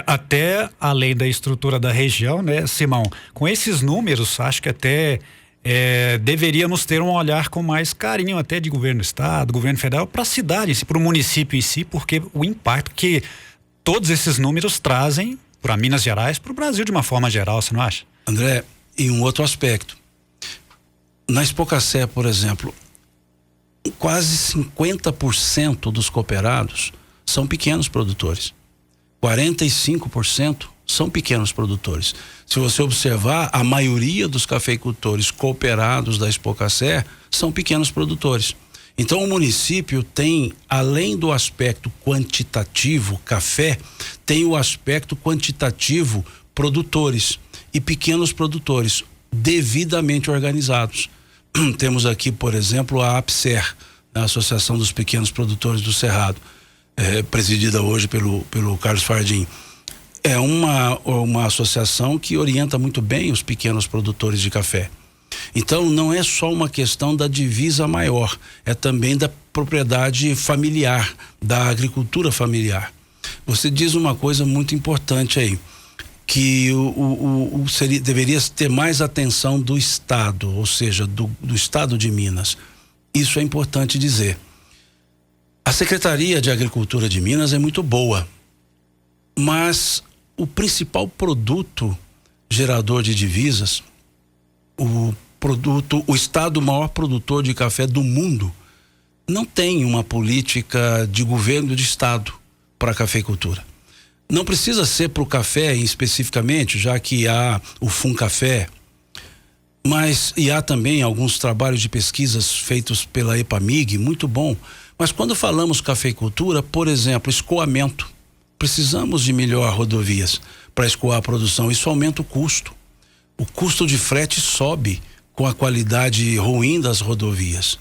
Até além da estrutura da região, né, Simão? Com esses números, acho que até deveríamos ter um olhar com mais carinho até de governo do estado, governo federal, para a cidade, para o município em si, porque o impacto que todos esses números trazem para Minas Gerais, para o Brasil de uma forma geral, você não acha? André, e um outro aspecto. Na Expocacer, por exemplo, quase 50% dos cooperados são pequenos produtores. 45% são pequenos produtores. Se você observar, a maioria dos cafeicultores cooperados da Expocacer são pequenos produtores. Então o município tem, além do aspecto quantitativo café, tem o aspecto quantitativo produtores e pequenos produtores devidamente organizados. Temos aqui, por exemplo, a APSER, a Associação dos Pequenos Produtores do Cerrado, presidida hoje pelo Carlos Fardim. É uma associação que orienta muito bem os pequenos produtores de café. Então não é só uma questão da divisa maior, é também da propriedade familiar, da agricultura familiar. Você diz uma coisa muito importante aí, que deveria ter mais atenção do Estado, ou seja, do Estado de Minas. Isso é importante dizer. A Secretaria de Agricultura de Minas é muito boa, mas o principal produto gerador de divisas, o estado maior produtor de café do mundo, não tem uma política de governo de estado para a cafeicultura. Não precisa ser para o café especificamente, já que há o FUNCAFÉ, e há também alguns trabalhos de pesquisas feitos pela EPAMIG, muito bom. Mas quando falamos cafeicultura, por exemplo, escoamento, precisamos de melhor rodovias para escoar a produção. Isso aumenta o custo. O custo de frete sobe com a qualidade ruim das rodovias.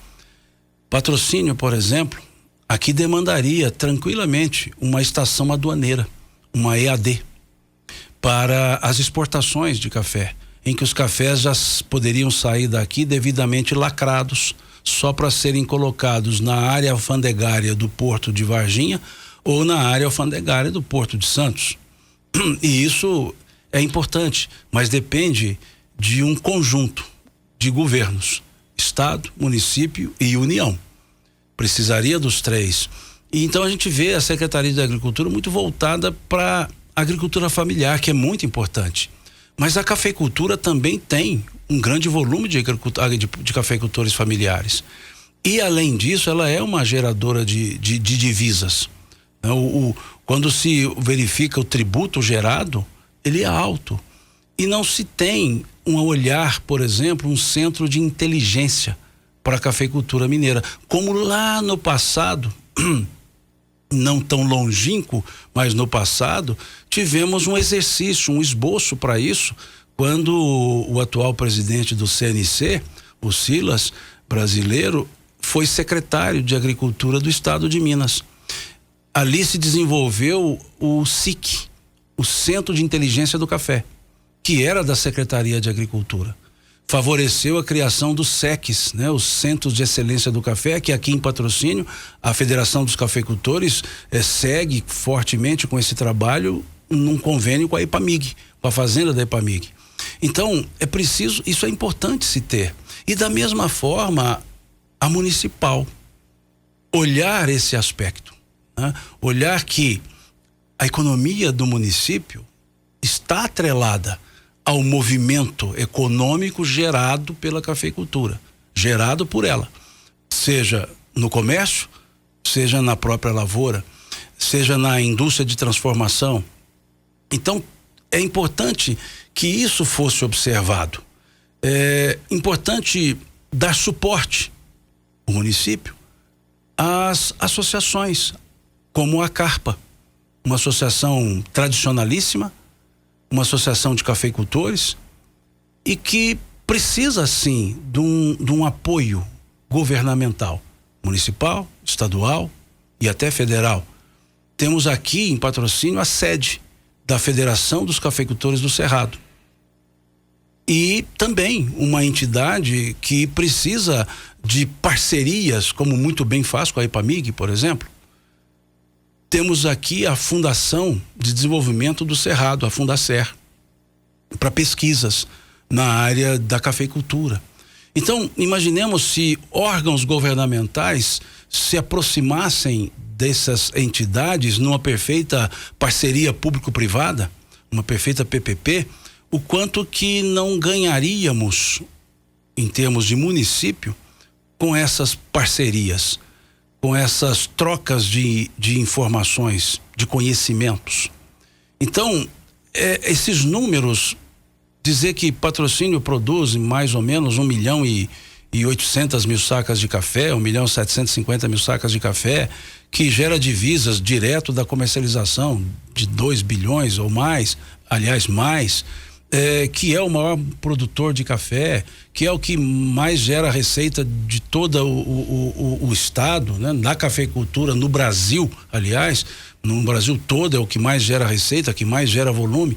Patrocínio, por exemplo, aqui demandaria tranquilamente uma estação aduaneira, uma EAD, para as exportações de café, em que os cafés já poderiam sair daqui devidamente lacrados, só para serem colocados na área alfandegária do Porto de Varginha ou na área alfandegária do Porto de Santos. E isso é importante, mas depende de um conjunto de governos, Estado, município e União. Precisaria dos três. E então a gente vê a Secretaria de Agricultura muito voltada para a agricultura familiar, que é muito importante. Mas a cafeicultura também tem um grande volume de cafeicultores familiares. E, além disso, ela é uma geradora de divisas. Quando se verifica o tributo gerado, ele é alto. E não se tem um olhar, por exemplo, um centro de inteligência para a cafeicultura mineira. Como lá no passado, não tão longínquo, mas no passado, tivemos um exercício, um esboço para isso, quando o atual presidente do CNC, o Silas, brasileiro, foi secretário de Agricultura do Estado de Minas. Ali se desenvolveu o SIC, o Centro de Inteligência do Café, que era da Secretaria de Agricultura. Favoreceu a criação dos SECs, né? Os Centros de Excelência do Café, que aqui em Patrocínio, a Federação dos Cafeicultores segue fortemente com esse trabalho num convênio com a EPAMIG, com a fazenda da EPAMIG. Então, é preciso, isso é importante se ter. E da mesma forma, a municipal olhar esse aspecto, né? Olhar que a economia do município está atrelada ao movimento econômico gerado pela cafeicultura, gerado por ela, seja no comércio, seja na própria lavoura, seja na indústria de transformação. Então, é importante que isso fosse observado. É importante dar suporte ao município às associações, como a Carpa, uma associação tradicionalíssima, uma associação de cafeicultores, e que precisa, sim, de um apoio governamental, municipal, estadual e até federal. Temos aqui em Patrocínio a sede da Federação dos Cafeicultores do Cerrado. E também uma entidade que precisa de parcerias, como muito bem faz com a EPAMIG, por exemplo. temos aqui a Fundação de Desenvolvimento do Cerrado, a Fundacer, para pesquisas na área da cafeicultura. Então, imaginemos se órgãos governamentais se aproximassem dessas entidades numa perfeita parceria público-privada, uma perfeita PPP, o quanto que não ganharíamos em termos de município com essas parcerias, com essas trocas de informações, de conhecimentos. Então, esses números, dizer que Patrocínio produz mais ou menos 1.800.000 sacas de café, 1.750.000 sacas de café, que gera divisas direto da comercialização de 2 bilhões ou mais, aliás, mais, que é o maior produtor de café, que é o que mais gera receita de todo o estado, né? Na cafeicultura, no Brasil, aliás, no Brasil todo é o que mais gera receita, que mais gera volume.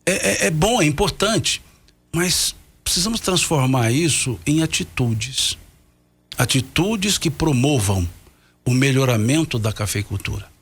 É bom, é importante, mas precisamos transformar isso em atitudes que promovam o melhoramento da cafeicultura.